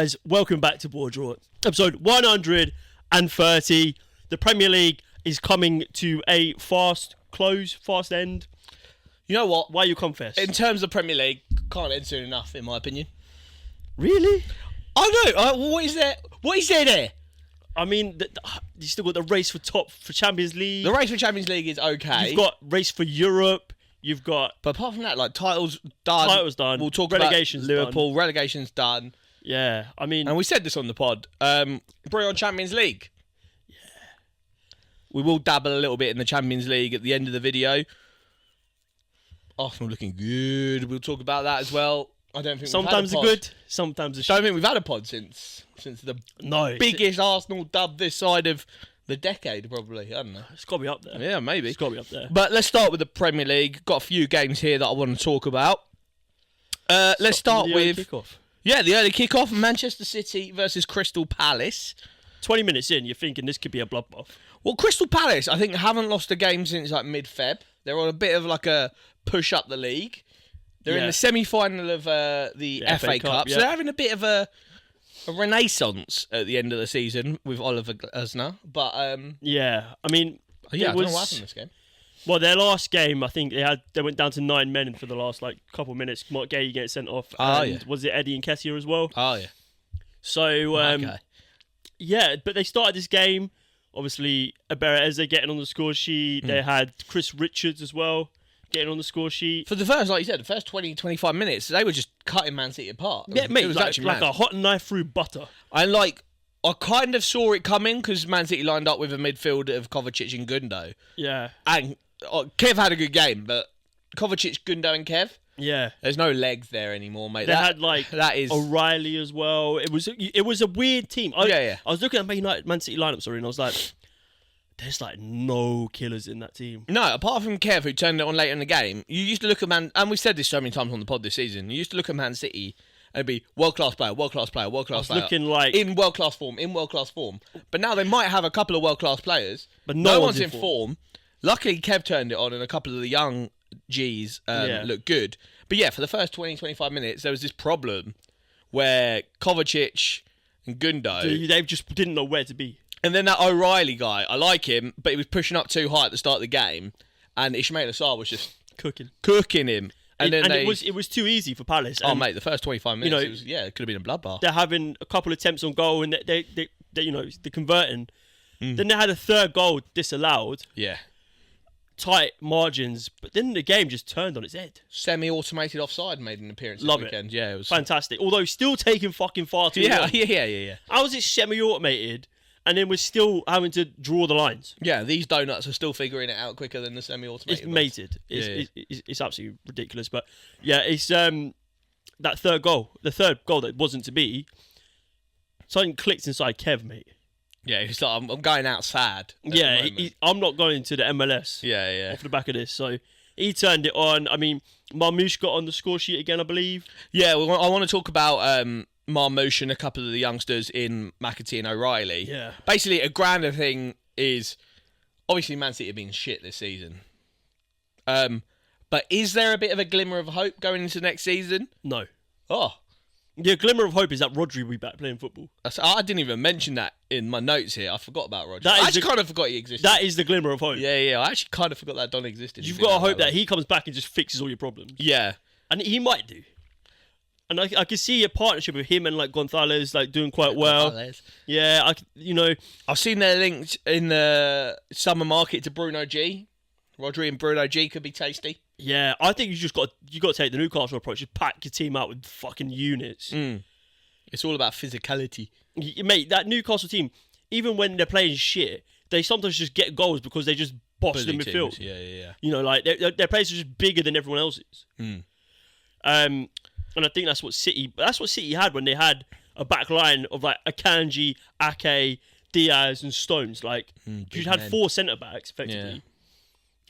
guys, welcome back to BoreDraw. Episode 130. The Premier League is coming to a fast end. You know what? Why you confess? In terms of Premier League, can't end soon enough, in my opinion. Really? I know. What is there? What is there? I mean, you still got the race for Champions League. The race for Champions League is okay. You've got race for Europe. You've got... But apart from that, like, titles done. Titles done. We'll talk Relegation's about Liverpool. done. Relegation's done. Yeah, I mean... And we said this on the pod. Bring on Champions League. Yeah. We will dabble a little bit in the Champions League at the end of the video. Arsenal looking good. We'll talk about that as well. I don't think sometimes we've they're had a pod. good, sometimes they're shit. Don't think we've had a pod since the biggest Arsenal dub this side of the decade, probably. I don't know. It's got to be up there. Yeah, maybe. It's got to be up there. But let's start with the Premier League. Got a few games here that I want to talk about. Let's start with kickoff. Yeah, the early kickoff. Manchester City versus Crystal Palace. 20 minutes in, you're thinking this could be a bloodbath. Well, Crystal Palace, I think, haven't lost a game since like mid-Feb. They're on a bit of like a push up the league. They're in the semi-final of the FA Cup, so they're having a bit of a renaissance at the end of the season with Oliver Glasner. But yeah, I mean, I don't know what happened in this game. Well, their last game, I think they went down to 9 men for the last couple of minutes. Mark Gay getting sent off. And was it Eddie and Kessie as well? Oh yeah. So yeah, but they started this game. Obviously, Eze getting on the score sheet. They had Chris Richards as well getting on the score sheet. For the first, like you said, the first 20, 25 minutes, they were just cutting Man City apart. Yeah, mate, it was actually like a hot knife through butter. And I kind of saw it coming because Man City lined up with a midfield of Kovacic and Gundo. Yeah. And Kev had a good game, but Kovacic, Gundo and Kev, yeah, there's no legs there anymore, mate. They had that is O'Reilly as well. It was a weird team. I was looking at Man City lineup, and I was like, there's no killers in that team. No, apart from Kev, who turned it on later in the game. You used to look at and we've said this so many times on the pod this season. You used to look at Man City and it'd be world-class player, world-class player, world-class player. Looking like in world-class form. But now they might have a couple of world-class players, but no one's in form. Luckily, Kev turned it on and a couple of the young Gs looked good. But yeah, for the first 20, 25 minutes, there was this problem where Kovacic and Gundo... They just didn't know where to be. And then that O'Reilly guy, I like him, but he was pushing up too high at the start of the game, and Ismail Assar was just... Cooking him. It was too easy for Palace. Oh, mate, the first 25 minutes, it could have been a bloodbath. They're having a couple of attempts on goal, and they're converting. Then they had a third goal disallowed. Yeah. Tight margins, but then the game just turned on its head. Semi-automated offside made an appearance Love this weekend. It. Yeah, it was fantastic. Although still taking fucking far too long. Yeah. How was it semi-automated, and then we're still having to draw the lines? Yeah, these donuts are still figuring it out quicker than the semi-automated. It's mated. It's absolutely ridiculous. But yeah, it's that third goal, the third goal that wasn't to be. Something clicked inside Kev, mate. Yeah, he's like, I'm going out sad. Yeah, I'm not going to the MLS. Yeah. Off the back of this, so he turned it on. I mean, Marmoush got on the score sheet again, I believe. Yeah, well, I want to talk about Marmoush and a couple of the youngsters in McAtee and O'Reilly. Yeah. Basically, a grander thing is obviously Man City have been shit this season. But is there a bit of a glimmer of hope going into next season? No. Oh. The glimmer of hope is that Rodri will be back playing football. I didn't even mention that in my notes here. I forgot about Rodri. I actually kind of forgot he existed. That is the glimmer of hope. Yeah. I actually kind of forgot that Don existed. You've got to hope that he comes back and just fixes all your problems. Yeah. And he might do. And I can see a partnership with him and Gonzalez doing quite well. Gonzalez. Yeah, I've seen their links in the summer market to Bruno G. Rodri and Bruno G could be tasty. Yeah, I think you got to take the Newcastle approach. Just pack your team out with fucking units. It's all about physicality. Mate, that Newcastle team, even when they're playing shit, they sometimes just get goals because they just boss the midfield. Yeah. Their players are just bigger than everyone else's. And I think that's what City had when they had a back line of Akanji, Ake, Diaz and Stones. You'd had 4 centre-backs, effectively. Yeah.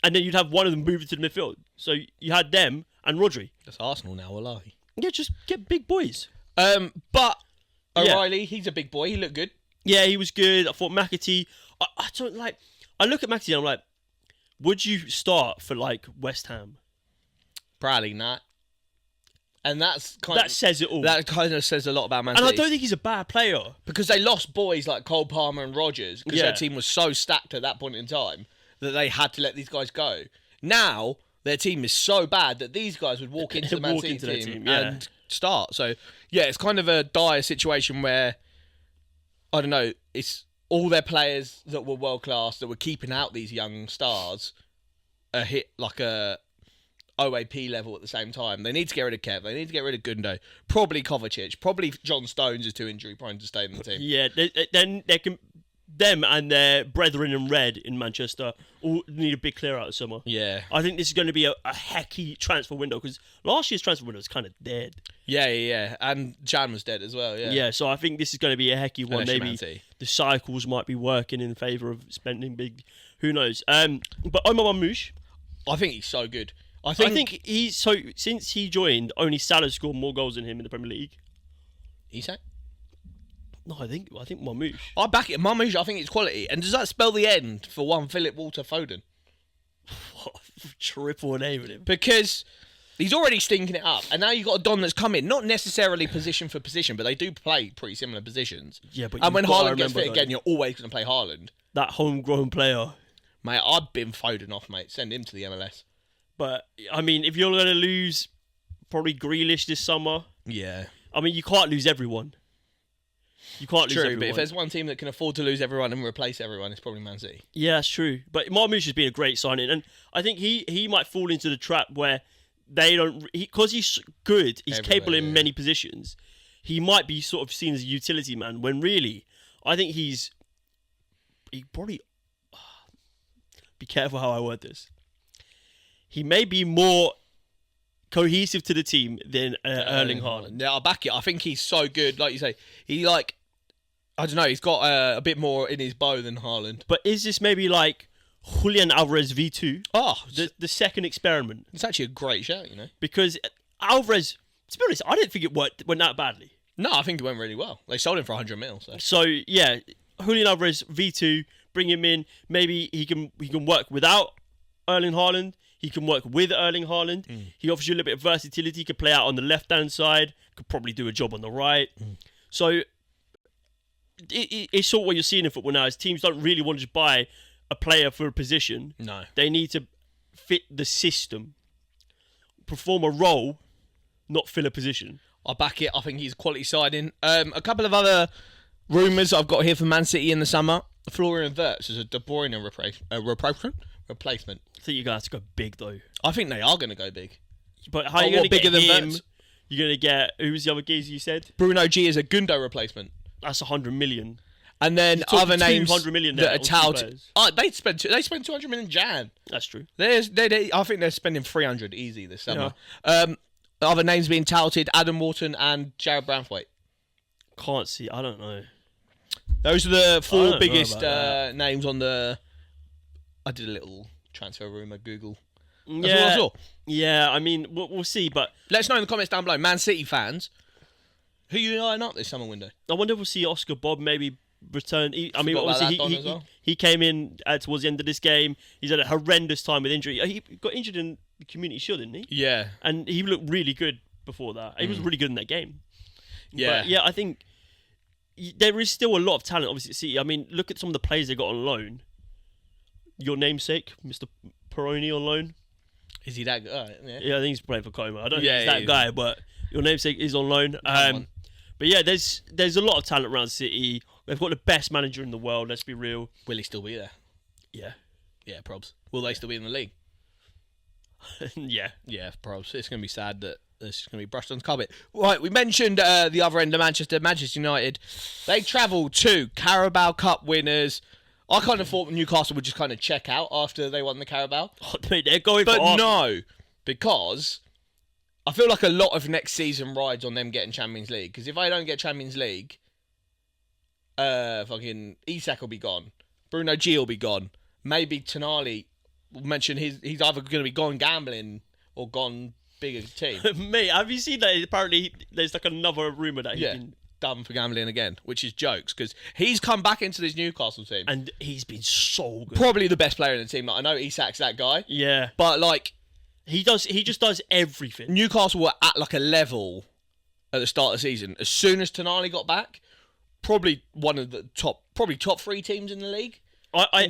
And then you'd have one of them move into the midfield. So you had them and Rodri. That's Arsenal now, wallahi. Yeah, just get big boys. But O'Reilly, he's a big boy. He looked good. Yeah, he was good. I thought McAtee... I look at McAtee and I'm like, would you start for West Ham? Probably not. And that says it all. That kind of says a lot about Man City. And I don't think he's a bad player. Because they lost boys like Cole Palmer and Rodgers because Yeah. their team was so stacked at that point in time that they had to let these guys go. Now, their team is so bad that these guys would walk into the Man City team and start. So, yeah, it's kind of a dire situation where, I don't know, it's all their players that were world-class, that were keeping out these young stars, are hit like a OAP level at the same time. They need to get rid of Kev. They need to get rid of Gundo. Probably Kovacic. Probably John Stones is too injury prone to stay in the team. Yeah, then they can. Them and their brethren in red in Manchester all need a big clear out of summer. Yeah. I think this is going to be a hecky transfer window because last year's transfer window was kind of dead. Yeah. And Jan was dead as well, yeah. Yeah, so I think this is going to be a hecky one. Unless Maybe the cycles might be working in favour of spending big. Who knows? But Omar Marmoush, I think he's so good. I think he's so since he joined, only Salah scored more goals than him in the Premier League. Isak? No, I think Marmoush. I back it. Marmoush, I think it's quality. And does that spell the end for one Philip Walter Foden? What triple name with him? Because he's already stinking it up. And now you've got a Don that's come in. Not necessarily position for position, but they do play pretty similar positions. Yeah, but and when Haaland gets fit again, you're always going to play Haaland. That homegrown player. Mate, I'd bin Foden off, mate. Send him to the MLS. But, I mean, if you're going to lose probably Grealish this summer... Yeah. I mean, you can't lose everyone. You can't lose everyone. But if there's one team that can afford to lose everyone and replace everyone, it's probably Man City. Yeah, that's true. But Marmoush has been a great signing. And I think he might fall into the trap where they don't... Because he's good, he's capable in many positions, he might be sort of seen as a utility man, when really, I think he probably... Be careful how I word this. He may be more cohesive to the team than Erling Haaland. Yeah, I'll back it. I think he's so good. Like you say, I don't know, he's got a bit more in his bow than Haaland. But is this maybe like Julian Alvarez V2? Oh, the second experiment. It's actually a great shout, you know. Because Alvarez, to be honest, I didn't think it went that badly. No, I think it went really well. They sold him for 100 mil. So yeah, Julian Alvarez V2, bring him in. Maybe he can work without Erling Haaland. He can work with Erling Haaland. He offers you a little bit of versatility. He could play out on the left-hand side. Could probably do a job on the right. So it's sort of what you're seeing in football now is teams don't really want to just buy a player for a position. No. They need to fit the system, perform a role, not fill a position. I'll back it. I think he's a quality signing. A couple of other rumours I've got here for Man City in the summer. Florian Wirtz is a De Bruyne replacement. I think you're going to have to go big, though. I think they are going to go big. But how are you going to get bigger him? than Wirtz? You're going to get... Who was the other geezer you said? Bruno G is a Gundo replacement. That's 100 million. And then other names 200 million that are touted. They spent 200 million Jan. That's true. I think they're spending 300 easy this summer. Yeah. Other names being touted, Adam Wharton and Jared Branthwaite. Can't see. I don't know. Those are the four biggest names on the... I did a little transfer rumour Google. That's what I saw. Yeah, I mean, we'll see, but... Let us know in the comments down below. Man City fans, who are you lining up this summer window? I wonder if we'll see Oscar Bob maybe return. Obviously, he came in towards the end of this game. He's had a horrendous time with injury. He got injured in the Community Shield, didn't he? Yeah. And he looked really good before that. He was really good in that game. Yeah. But yeah, I think there is still a lot of talent, obviously, at City. I mean, look at some of the players they got on loan. Your namesake, Mr. Peroni on loan. Is he that good? Yeah, I think he's playing for Como. I don't think he's that guy, but your namesake is on loan. But yeah, there's a lot of talent around City. They've got the best manager in the world, let's be real. Will he still be there? Yeah. Yeah, probs. Will they still be in the league? Yeah. Yeah, probs. It's going to be sad that this is going to be brushed on the carpet. Right, we mentioned the other end of Manchester United. They travelled to Carabao Cup winners. I kind of thought Newcastle would just kind of check out after they won the Carabao. Oh, they're going but for Arsenal. No, because I feel like a lot of next season rides on them getting Champions League. Because if they don't get Champions League, fucking Isak will be gone. Bruno G will be gone. Maybe Tonali mentioned he's either going to be gone gambling or gone bigger team. Mate, have you seen that? Apparently, there's like another rumour that he's been done for gambling again, which is jokes because he's come back into this Newcastle team and he's been so good. Probably the best player in the team. Like, I know Isak's that guy. Yeah, but like He just does everything. Newcastle were at like a level at the start of the season. As soon as Tonali got back, probably one of the top 3 teams in the league. I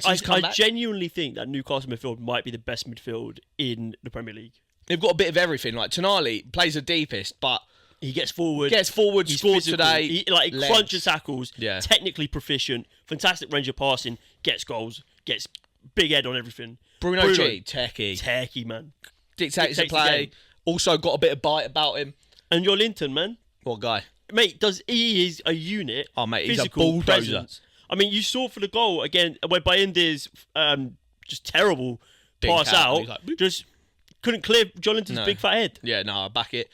genuinely think that Newcastle midfield might be the best midfield in the Premier League. They've got a bit of everything. Like Tonali plays the deepest, but he gets forward. He's scored physical. Today. He crunches tackles. Yeah. Technically proficient. Fantastic range of passing. Gets goals. Gets big head on everything. Bruno G, techie, man. Dictates the play. Also got a bit of bite about him. And your Linton, man. What guy? Mate, he is a unit. Oh, mate, he's a bulldozer. Presence. I mean, you saw for the goal again when Bayendi's just terrible pass out. Just couldn't clear John Linton's big fat head. Yeah, no, I back it.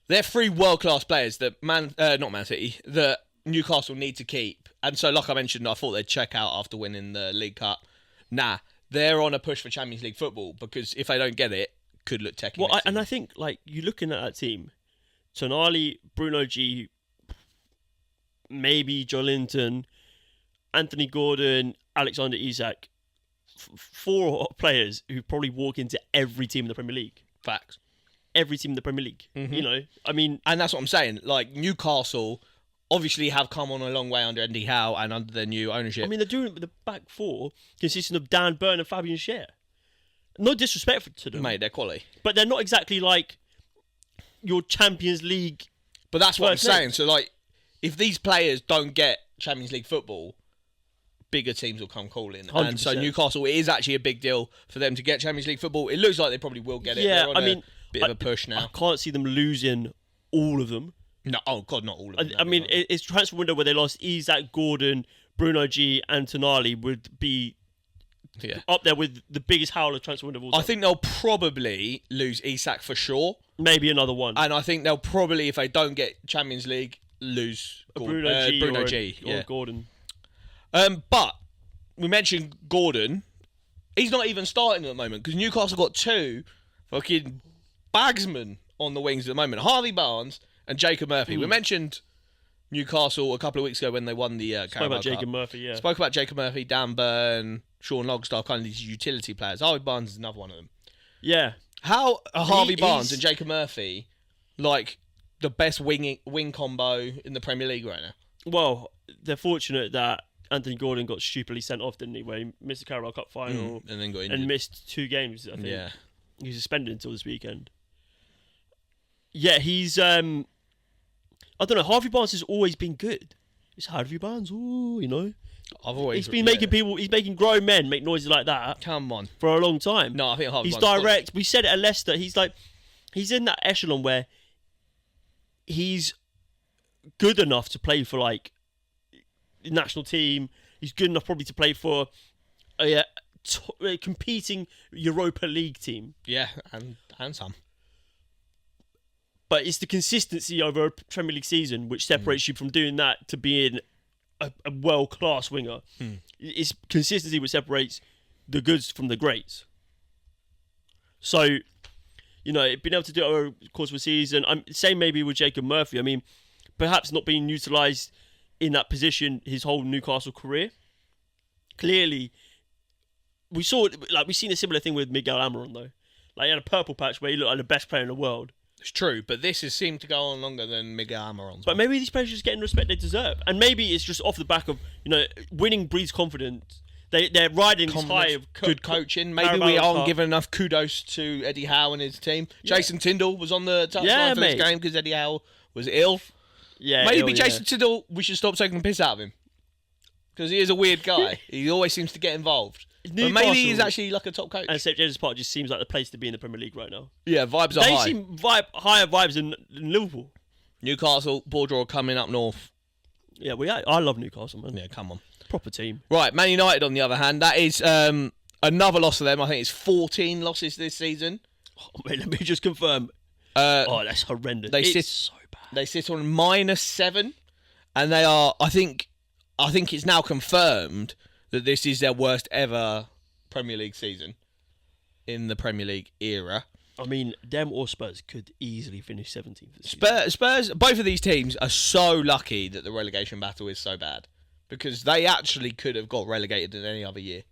They're 3 world-class players that not Man City, that Newcastle need to keep. And so, like I mentioned, I thought they'd check out after winning the League Cup. Nah, they're on a push for Champions League football because if they don't get it, could look techie. Well, I think like you're looking at that team, Tonali, Bruno G, maybe Joelinton, Anthony Gordon, Alexander Isak, 4 players who probably walk into every team in the Premier League. Facts. Every team in the Premier League. Mm-hmm. You know, I mean... And that's what I'm saying. Like, Newcastle obviously have come on a long way under Eddie Howe and under their new ownership. I mean, they're doing it with the back 4 consisting of Dan Burn and Fabian Schär. No disrespect to them. Mate, they're quality. But they're not exactly like your Champions League... But that's what I'm saying. So, like, if these players don't get Champions League football, bigger teams will come calling. 100%. And so Newcastle, it is actually a big deal for them to get Champions League football. It looks like they probably will get it. Yeah, I mean... Bit of a push now. I can't see them losing all of them. No, oh God, not all of them. I mean, it's transfer window where they lost Isak, Gordon, Bruno G, and Tonali would be up there with the biggest howler transfer window of all time. I think they'll probably lose Isak for sure. Maybe another one. And I think they'll probably, if they don't get Champions League, lose Bruno G or Gordon. But we mentioned Gordon. He's not even starting at the moment because Newcastle got 2 fucking bagsmen on the wings at the moment. Harvey Barnes and Jacob Murphy. We mentioned Newcastle a couple of weeks ago when they won the Spoke about Jacob Murphy, yeah. Spoke about Jacob Murphy, Dan Burn, Sean Longstaff, kind of these utility players. Harvey Barnes is another one of them. Yeah. How are Harvey Barnes and Jacob Murphy like the best wing combo in the Premier League right now? Well, they're fortunate that Anthony Gordon got stupidly sent off, didn't he? Where he missed the Carabao Cup final and then got injured. And missed 2 games, I think. Yeah. He was suspended until this weekend. Yeah, he's... I don't know, Harvey Barnes has always been good. It's Harvey Barnes, you know. He's been making grown men make noises like that. Come on. For a long time. No, I think Harvey Barnes... He's direct. We said it at Leicester. He's in that echelon where he's good enough to play for, like, the national team. He's good enough probably to play for a competing Europa League team. Yeah, and some. But it's the consistency over a Premier League season which separates you from doing that to being a world-class winger. It's consistency which separates the goods from the greats. So, you know, being able to do it over the course of a season, same maybe with Jacob Murphy. I mean, perhaps not being utilised in that position his whole Newcastle career. Clearly, we've seen a similar thing with Miguel Almiron though. Like he had a purple patch where he looked like the best player in the world. It's true, but this has seemed to go on longer than Miguel Almiron's. But maybe these players are just getting the respect they deserve, and maybe it's just off the back of winning breeds confidence. They're riding this high of good coaching. Maybe we aren't giving enough kudos to Eddie Howe and his team. Yeah. Jason Tindall was on the touchline for this game because Eddie Howe was ill. Yeah, maybe Jason Tindall. We should stop taking the piss out of him because he is a weird guy. He always seems to get involved. But maybe he's actually like a top coach. And St James's Park just seems like the place to be in the Premier League right now. Yeah, vibes are high. They seem higher vibes than Liverpool. Newcastle, BoreDraw coming up north. Yeah, I love Newcastle, man. Yeah, come on. Proper team. Right, Man United on the other hand, that is another loss for them. I think it's 14 losses this season. Oh, wait, let me just confirm. That's horrendous. It's so bad. They sit on -7, and they are. I think it's now confirmed that this is their worst ever Premier League season in the Premier League era. I mean, them or Spurs could easily finish 17th. Spurs, both of these teams are so lucky that the relegation battle is so bad because they actually could have got relegated in any other year.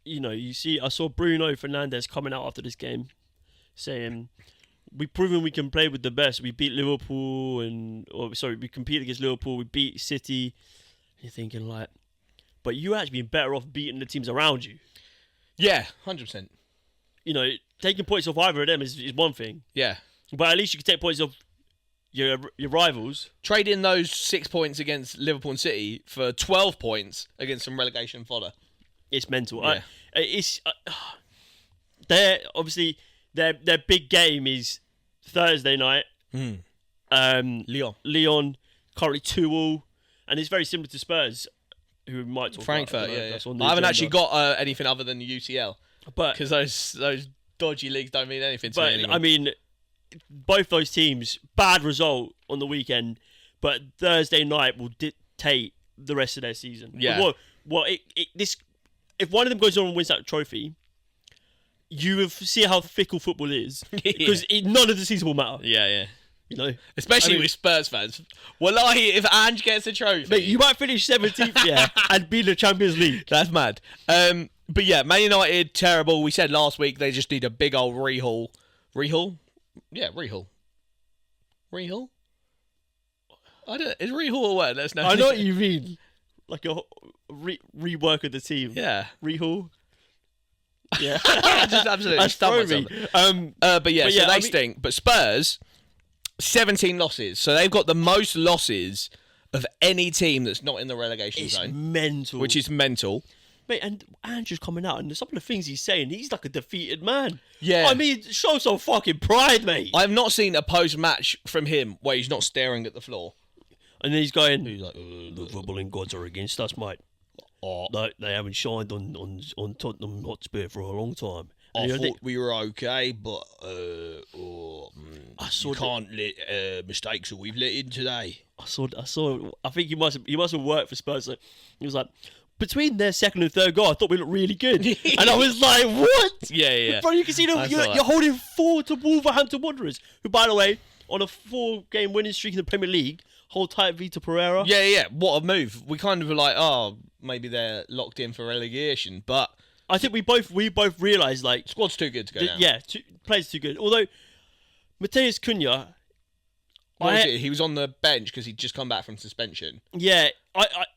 I saw Bruno Fernandes coming out after this game saying, we've proven we can play with the best. We beat Liverpool we compete against Liverpool. We beat City. You're thinking like, but you actually been better off beating the teams around you. Yeah, 100%. Taking points off either of them is one thing. Yeah. But at least you can take points off your rivals. Trading those 6 points against Liverpool and City for 12 points against some relegation fodder. It's mental. Yeah. Their big game is Thursday night. Lyon currently 2-2, and it's very similar to Spurs, who we might talk Frankfurt. about. I haven't actually got anything other than the UCL, but because those dodgy leagues don't mean anything to me anymore. I mean, both those teams, bad result on the weekend, but Thursday night will dictate the rest of their season. Yeah. If one of them goes on and wins that trophy, you will see how fickle football is, because none of the season will matter. Yeah. Especially with Spurs fans. Wallahi, if Ange gets a trophy, mate, you might finish 17th, and be in the Champions League. That's mad. But yeah, Man United, terrible. We said last week they just need a big old rehaul. Rehaul? Yeah, rehaul. Rehaul? Is rehaul a word? Let's know. I know what you mean. Like a rework of the team. Yeah. Rehaul. Yeah. Just absolutely stumped myself. But yeah, they stink. But Spurs, 17 losses. So they've got the most losses of any team that's not in the relegation zone. It's mental. Which is mental. Mate, and Andrew's coming out, and some of the things he's saying, he's like a defeated man. Yeah. I mean, show some fucking pride, mate. I've not seen a post-match from him where he's not staring at the floor. And then he's like, the footballing gods are against us, mate. They haven't shined on Tottenham Hotspur for a long time. I thought we were okay, but you can't let mistakes that we've let in today. I think he must have worked for Spurs. So he was like, between their second and third goal, I thought we looked really good. And I was like, what? Yeah. Bro, you can see you're holding 4 to Wolverhampton Wanderers, who, by the way, on a 4-game winning streak in the Premier League, hold tight Vitor Pereira. Yeah. What a move. We kind of were like, maybe they're locked in for relegation, but I think we both realised, like, squad's too good to go down. Yeah, players too good. Although Matheus Cunha, he was on the bench because he'd just come back from suspension. Yeah,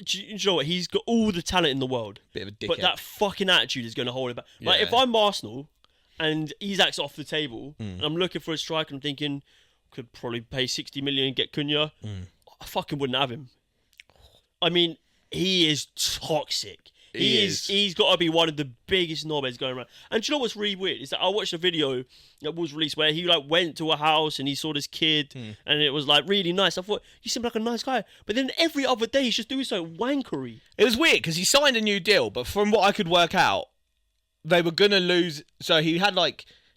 you know what? He's got all the talent in the world. Bit of a dickhead. But that fucking attitude is going to hold it back. Yeah. Like, if I'm Arsenal and Isak's off the table and I'm looking for a striker, I'm thinking, could probably pay 60 million and get Cunha. I fucking wouldn't have him. I mean, he is toxic. He's got to be one of the biggest knobheads going around. And do you know what's really weird? Is that I watched a video that was released where he went to a house and he saw this kid and it was really nice. I thought, you seem like a nice guy. But then every other day he's just doing so wankery. It was weird because he signed a new deal, but from what I could work out, they were going to lose. So he had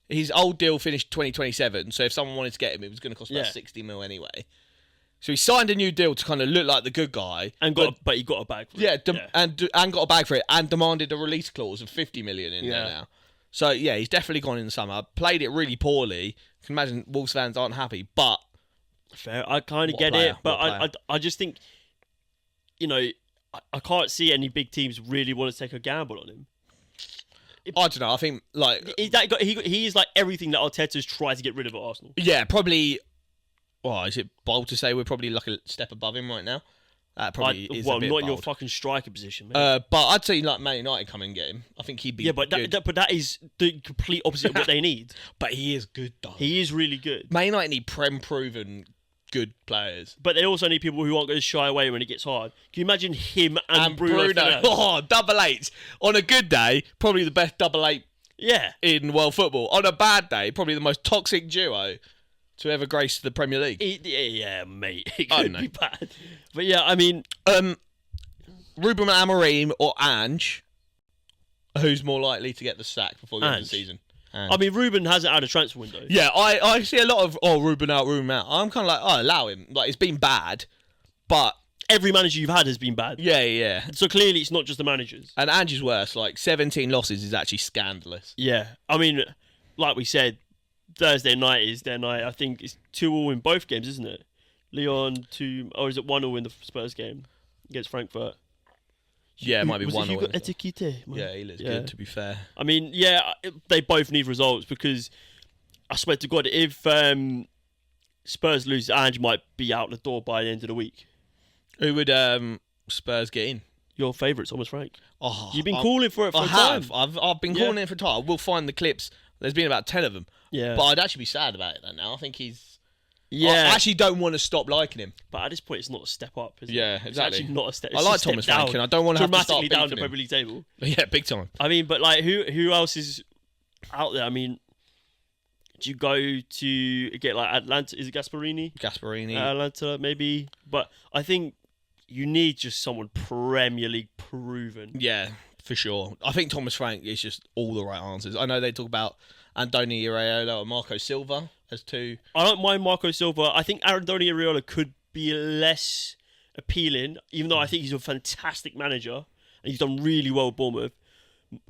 his old deal finished 2027. So if someone wanted to get him, it was going to cost about 60 mil anyway. So he signed a new deal to kind of look like the good guy, but he got a bag for it. And got a bag for it, and demanded a release clause of 50 million in there now. So yeah, he's definitely gone in the summer. Played it really poorly. I can imagine Wolves fans aren't happy, but fair. I kind of get it, but I just think, I can't see any big teams really want to take a gamble on him. I don't know. I think he is like everything that Arteta's tried to get rid of at Arsenal. Yeah, probably. Well, is it bold to say we're probably like a step above him right now? That probably is a bit not bold. in your fucking striker position, mate. But I'd say Man United come and get him. I think he'd be but good. That is the complete opposite of what they need. But he is good, though. He is really good. Man United need Prem-proven good players. But they also need people who aren't going to shy away when it gets hard. Can you imagine him and Bruno? Double eights. On a good day, probably the best double eight in world football. On a bad day, probably the most toxic duo to ever grace the Premier League. Yeah, mate. It could be bad. But yeah, I mean... Ruben Amorim or Ange, who's more likely to get the sack before the end of the season? I mean, Ruben hasn't had a transfer window. Yeah, I see a lot of, Ruben out. I'm kind of like, allow him. Like, it's been bad, but... Every manager you've had has been bad. Yeah. So clearly it's not just the managers. And Ange's worse. 17 losses is actually scandalous. Yeah. I mean, like we said, Thursday night is their night. I think it's 2-2 in both games, isn't it? Lyon 2, or is it 1-0 in the Spurs game against Frankfurt? Yeah, it might be was one it or Hugo Etiquette? Yeah, he looks good, to be fair. I mean, they both need results because I swear to God, if Spurs lose, Ange might be out the door by the end of the week. Who would Spurs get in? Your favourite, Thomas Frank. Oh, You've been calling for it for a time. I've been calling it for a time. I will find the clips. There's been about 10 of them. Yeah. But I'd actually be sad about it now. I think he's... Yeah. I actually don't want to stop liking him. But at this point, it's not a step up, is it? Yeah, exactly. It's actually not a step. I like Thomas Frank, and I don't want to have to start dramatically down the beefing him. Premier League table. Yeah, big time. I mean, but like, who else is out there? I mean, do you go to get like Atlanta? Is it Gasperini? Atlanta, maybe. But I think you need just someone Premier League proven. Yeah, for sure. I think Thomas Frank is just all the right answers. I know they talk about Andoni Iraola or Marco Silva as two. I don't mind Marco Silva. I think Andoni Iraola could be less appealing, even though I think he's a fantastic manager and he's done really well with Bournemouth.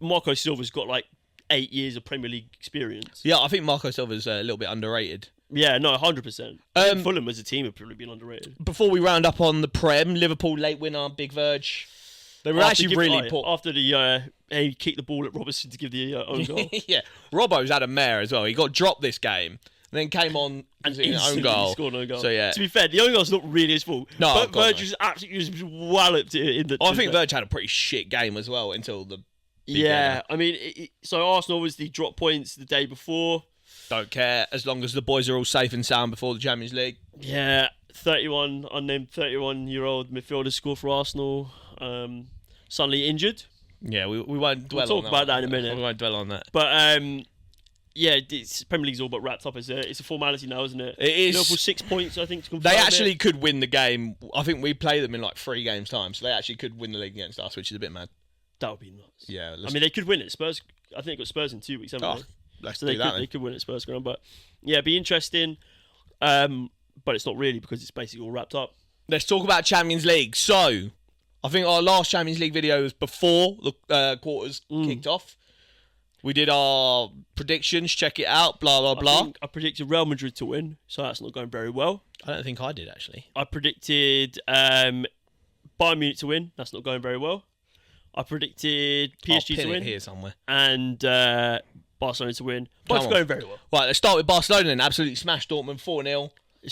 Marco Silva's got like 8 years of Premier League experience. Yeah, I think Marco Silva's a little bit underrated. Yeah, no, 100%. Fulham as a team have probably been underrated. Before we round up on the Prem, Liverpool late winner, Big Verge. They were actually really poor. After the he kicked the ball at Robertson to give the own goal. Yeah, Robbo's had a mare as well. He got dropped this game, and then came on and own goal. Scored an own goal. So yeah, to be fair, the own goal's not really his fault. No, but Verge was absolutely just walloped in the. I think Verge had a pretty shit game as well until the. Yeah, I mean, so Arsenal obviously dropped points the day before. Don't care as long as the boys are all safe and sound before the Champions League. Yeah, unnamed 31-year-old midfielder scored for Arsenal. Suddenly injured. Yeah, we won't dwell on that. We'll talk about that in a minute. We won't dwell on that. But yeah, Premier League's all but wrapped up. It's a formality now, isn't it? It is. Liverpool 6 points, I think, to confirm They actually could win the game. I think we play them in like 3 games time, so they actually could win the league against us, which is a bit mad. That would be nuts. Yeah, I mean, they could win it. Spurs. I think they got Spurs in 2 weeks, haven't they? Let's so do that. They could win at Spurs ground, but yeah, it'd be interesting. But it's not really because it's basically all wrapped up. Let's talk about Champions League. So, I think our last Champions League video was before the quarters kicked off. We did our predictions. Check it out. Blah blah blah. I predicted Real Madrid to win, so that's not going very well. I don't think I did actually. I predicted Bayern Munich to win. That's not going very well. I predicted PSG to win here somewhere, and Barcelona to win. Both going very well. Right, let's start with Barcelona then. Absolutely smashed Dortmund 4-0.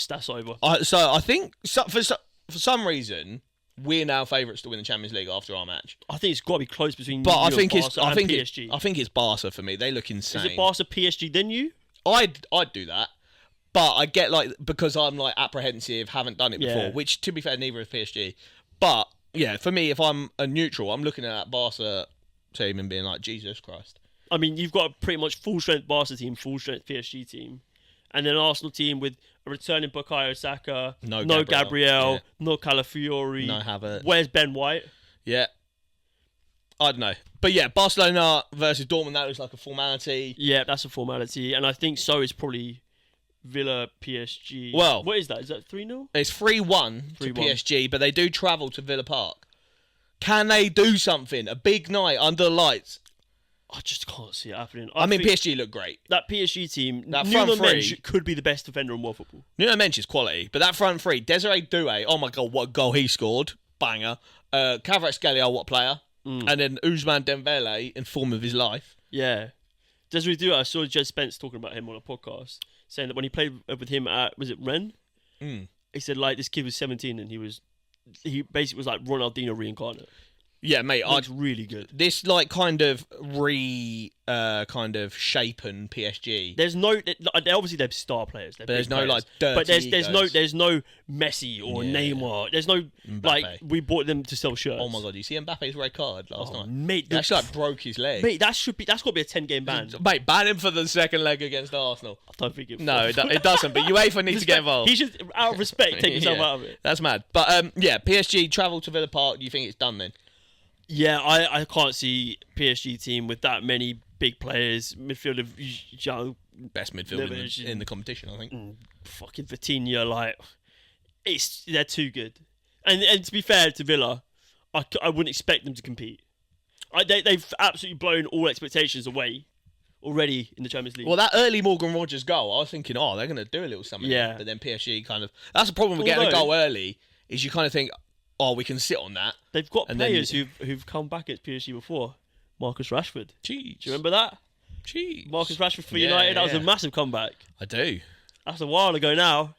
That's over. So I think for some reason we're now favourites to win the Champions League after our match. I think it's got to be close between. But I think PSG. I think it's Barca for me. They look insane. Is it Barca PSG then you? I'd do that. But I get because I'm apprehensive, haven't done it before, which to be fair neither is PSG. But yeah, for me, if I'm a neutral, I'm looking at that Barca team and being like, Jesus Christ. I mean, you've got a pretty much full-strength Barca team, full-strength PSG team, and then an Arsenal team with a returning Bukayo Saka, no Gabriel, no Calafiori, no Havertz. Where's Ben White? Yeah. I don't know. But yeah, Barcelona versus Dortmund, that looks like a formality. Yeah, that's a formality, and I think so is probably Villa PSG. Well, what is that? Is that 3-0? It's 3-1 to PSG, but they do travel to Villa Park. Can they do something? A big night under the lights? I just can't see it happening. I mean, PSG look great. That PSG team, that front three could be the best defender in world football. Nuno Mensch is quality, but that front three, Desiree Doué, oh my God, what a goal he scored. Banger. Kvaratskhelia, what a player. And then Ousmane Dembele in form of his life. Yeah. Desiree Doué, I saw Jed Spence talking about him on a podcast, saying that when he played with him at, was it Rennes? He said, this kid was 17 and he basically was like Ronaldinho reincarnate. Yeah, mate, looks really good. This kind of shapen PSG. There's no, obviously they're star players. But there's no players. dirty But egos. there's no Messi or Neymar. There's no Mbappe. we bought them to sell shirts. Oh my God, you see Mbappe's red card last night? Mate, he actually broke his leg. Mate, that's got to be a 10-game ban. Mate, ban him for the second leg against Arsenal. I don't think it. No, it doesn't. But UEFA needs to get involved. He should, out of respect, take himself out of it. That's mad. But yeah, PSG travel to Villa Park. Do you think it's done then? Yeah, I can't see PSG team with that many big players. Midfielder, best midfielder in the competition, I think. Fucking Vitinha, they're too good. And to be fair to Villa, I wouldn't expect them to compete. They've absolutely blown all expectations away already in the Champions League. Well, that early Morgan Rogers goal, I was thinking, they're going to do a little something. Yeah. But then PSG that's the problem with getting a goal early, is you kind of think, oh, we can sit on that. They've got players who've come back at PSG before. Marcus Rashford. Jeez. Do you remember that? Jeez. Marcus Rashford for United. That was a massive comeback. I do. That's a while ago now.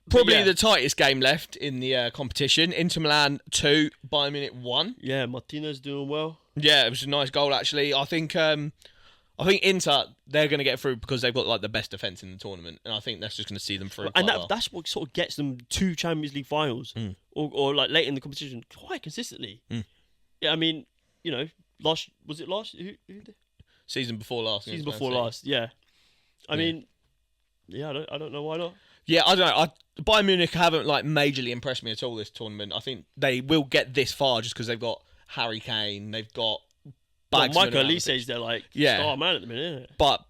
Probably the tightest game left in the competition. Inter Milan 2, Bayern Munich 1. Yeah, Martinez doing well. Yeah, it was a nice goal actually. I think Inter, they're going to get through because they've got like the best defence in the tournament, and I think that's just going to see them through. And that's what sort of gets them to Champions League finals, or like late in the competition quite consistently. Yeah, I mean, you know, was it last? Who season before last. Season before last, yeah. I mean, I don't know why not. Yeah, I don't know. Bayern Munich haven't like majorly impressed me at all this tournament. I think they will get this far just because they've got Harry Kane, they've got Michael Olise's their like star man at the minute. Isn't it? But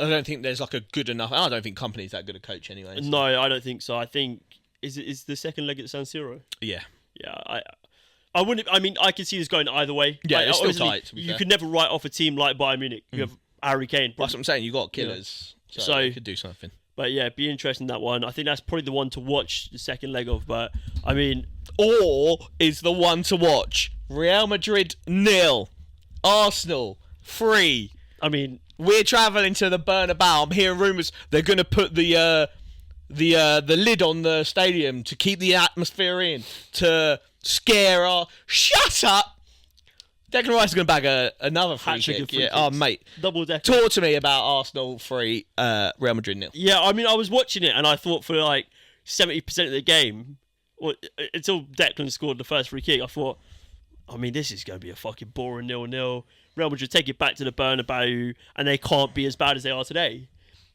I don't think there's like a good enough. I don't think Kompany's that good a coach anyway. So. No, I don't think so. I think is the second leg at San Siro. Yeah, I wouldn't. I mean, I can see this going either way. Yeah, it's still tight. You could never write off a team like Bayern Munich. You have Harry Kane. That's what I'm saying. You got killers, so you could do something. But yeah, be interesting in that one. I think that's probably the one to watch the second leg of. But I mean, or is the one to watch Real Madrid 0, Arsenal 3. I mean, we're travelling to the Bernabeu. I'm hearing rumours they're going to put the lid on the stadium to keep the atmosphere in, to scare our... Shut up! Declan Rice is going to bag another free kick. Yeah. Oh, mate. Double decker. Talk to me about Arsenal 3, Real Madrid 0. Yeah, I mean, I was watching it and I thought for like 70% of the game, until Declan scored the first free kick, I thought, I mean, this is going to be a fucking boring 0-0. Real Madrid take it back to the Bernabeu and they can't be as bad as they are today.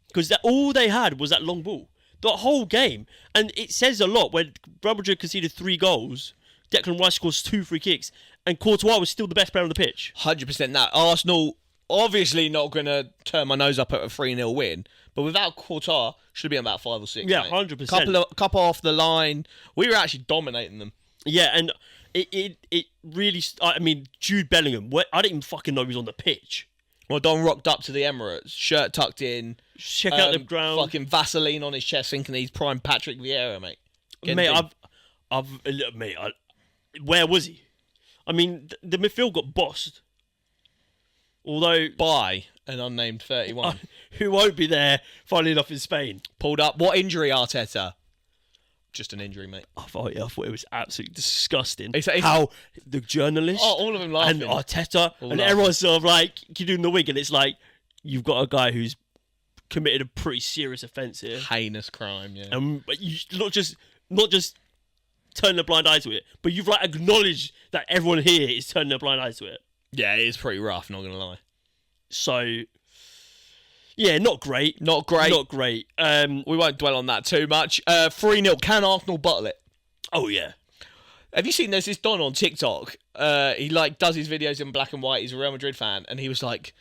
Because all they had was that long ball. The whole game. And it says a lot when Real Madrid conceded 3 goals, Declan Rice scores 2 free kicks, and Courtois was still the best player on the pitch. 100% that. Arsenal, obviously not going to turn my nose up at a 3-0 win, but without Courtois, should have been about 5 or 6. Yeah, mate. 100%. Couple off the line. We were actually dominating them. Yeah, and it really... I mean, Jude Bellingham, I didn't even fucking know he was on the pitch. Well, Don rocked up to the Emirates, shirt tucked in. Check out the ground. Fucking Vaseline on his chest, thinking he's prime Patrick Vieira, mate. Where was he? I mean, the midfield got bossed. Although... By an unnamed 31. Who won't be there, funnily enough, in Spain. Pulled up. What injury, Arteta? Just an injury, mate. I thought it was absolutely disgusting. It's how the journalists... Oh, all of them laughing. And Arteta, everyone's sort of like, you're doing the wig, and it's like, you've got a guy who's committed a pretty serious offence here. Heinous crime, yeah. But you not just turn a blind eye to it, but you've like acknowledged that everyone here is turning a blind eye to it. Yeah, it is pretty rough, not going to lie. So... Yeah, not great. Not great. Not great. We won't dwell on that too much. 3-0. Can Arsenal bottle it? Oh, yeah. Have you seen there's this Don on TikTok? He like does his videos in black and white. He's a Real Madrid fan. And he was like,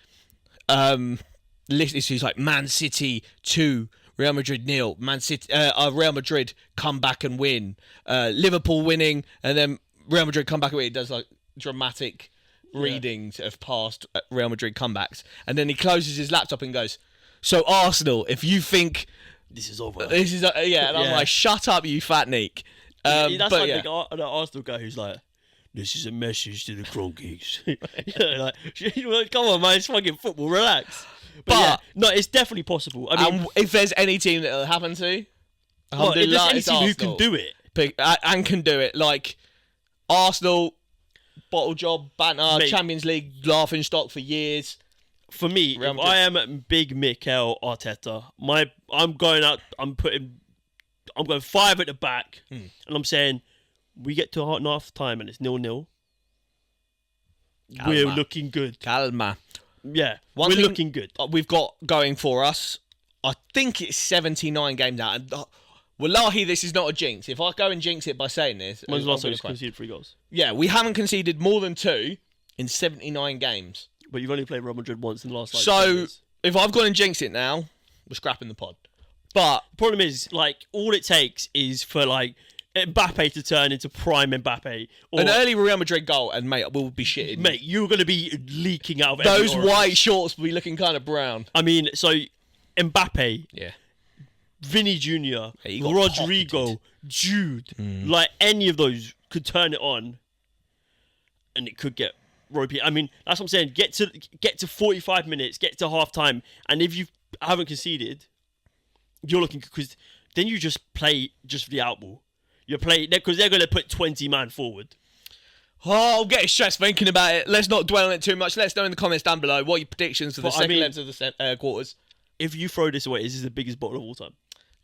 he's like, Man City 2, Real Madrid 0. Real Madrid come back and win. Liverpool winning. And then Real Madrid come back and win. He does like dramatic... readings of past Real Madrid comebacks, and then he closes his laptop and goes, "So Arsenal, if you think this is over, and I'm like, shut up, you fat neek." That's like the Arsenal guy who's like, "This is a message to the Cronkies." Like, come on, man, it's fucking football. Relax. But no, it's definitely possible. I mean, if there's any team that it'll happen to, if there's any team who can do it and can do it, like Arsenal. Bottle job, banter, mate, Champions League laughing stock for years. For me, if I am big Mikel Arteta, I'm going 5 at the back, and I'm saying we get to half time and it's 0-0. We're looking good. Calma. Yeah, we're looking good. We've got going for us. I think it's 79 games out. And, wallahi, this is not a jinx. If I go and jinx it by saying this... When's the last time you conceded 3 goals? Yeah, we haven't conceded more than 2 in 79 games. But you've only played Real Madrid once in the last, 10 years. If I've gone and jinxed it now, we're scrapping the pod. But... the problem is, like, all it takes is for, like, Mbappe to turn into prime Mbappe. Or, an early Real Madrid goal, and, mate, we'll be shitting. Mate, you're going to be leaking out of those white shorts will be looking kind of brown. I mean, so, Mbappe... Yeah. Vinny Jr., Rodrigo, Jude, like any of those could turn it on, and it could get ropey. I mean, that's what I'm saying. Get to 45 minutes, get to half time, and if you haven't conceded, you're looking, because then you just play just for the outball. You play because they're going to put 20 man forward. Oh, I'm getting stressed thinking about it. Let's not dwell on it too much. Let us know in the comments down below what are your predictions for the second legs of the quarters. If you throw this away, this is the biggest bottle of all time.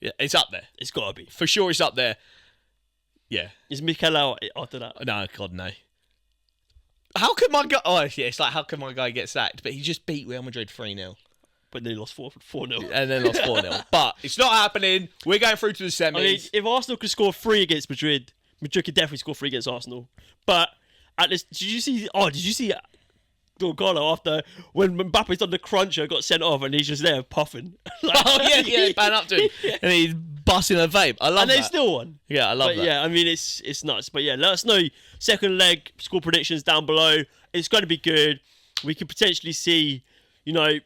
Yeah, it's up there. It's got to be. For sure it's up there. Yeah. Is Mikel out after that? No, God, no. How could my guy... Oh, yeah, it's like, how could my guy get sacked? But he just beat Real Madrid 3-0. But then he lost 4-0. And then lost 4-0. But it's not happening. We're going through to the semis. I mean, if Arsenal could score 3 against Madrid, Madrid could definitely score 3 against Arsenal. But at this, did you see Gonzalo after when Mbappe's done the cruncher, got sent off, and he's just there puffing? Yeah, ban up to him, and he's busting a vape. I love that. And they still won. Yeah, I love that. Yeah, I mean it's nuts. But yeah, let us know second leg score predictions down below. It's going to be good. We could potentially see, an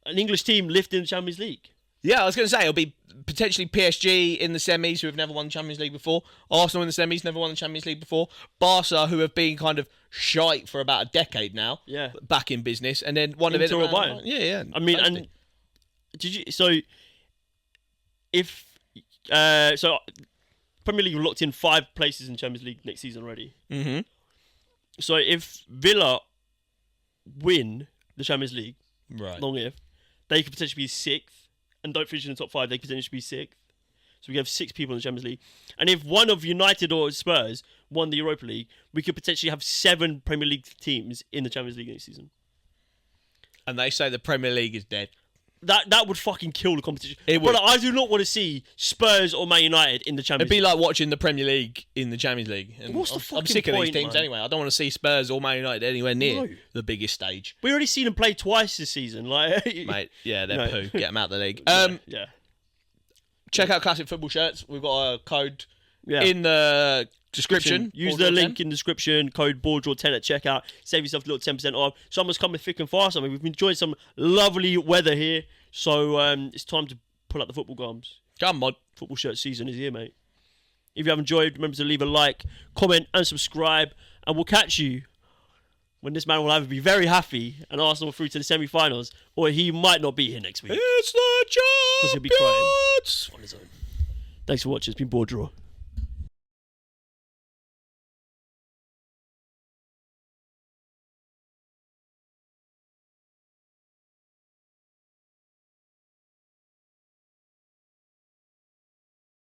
English team lifting the Champions League. Yeah, I was going to say, it'll be potentially PSG in the semis, who have never won the Champions League before. Arsenal in the semis, never won the Champions League before. Barca, who have been kind of shite for about a decade now. Yeah. Back in business. And then one of it... Yeah. I mean, and did you... So, if... Premier League locked in 5 places in Champions League next season already. Mm-hmm. So, if Villa win the Champions League, right, long if, they could potentially be 6th. And don't finish in the top 5, they could potentially be 6th. So we have 6 people in the Champions League. And if one of United or Spurs won the Europa League, we could potentially have 7 Premier League teams in the Champions League next season. And they say the Premier League is dead. That would fucking kill the competition. It would. But I do not want to see Spurs or Man United in the Champions League. It'd be like watching the Premier League in the Champions League. And what's the fucking I'm sick of these point, teams man? anyway. I don't want to see Spurs or Man United anywhere near the biggest stage. We already seen them play twice this season. Mate, yeah, they're poo. Get them out of the league. Yeah. Check out Classic Football Shirts. We've got a code in the description. Use the link in the description. Code BoreDraw10 at checkout. Save yourself a little 10% off. Summer's coming thick and fast. I mean, we've enjoyed some lovely weather here. So it's time to pull out the football garms. Come on. Football shirt season is here, mate. If you have enjoyed, remember to leave a like, comment and subscribe. And we'll catch you when this man will either be very happy and Arsenal through to the semi-finals, or he might not be here next week. It's the champions! Because he'll be crying on his own. Thanks for watching. It's been BoreDraw.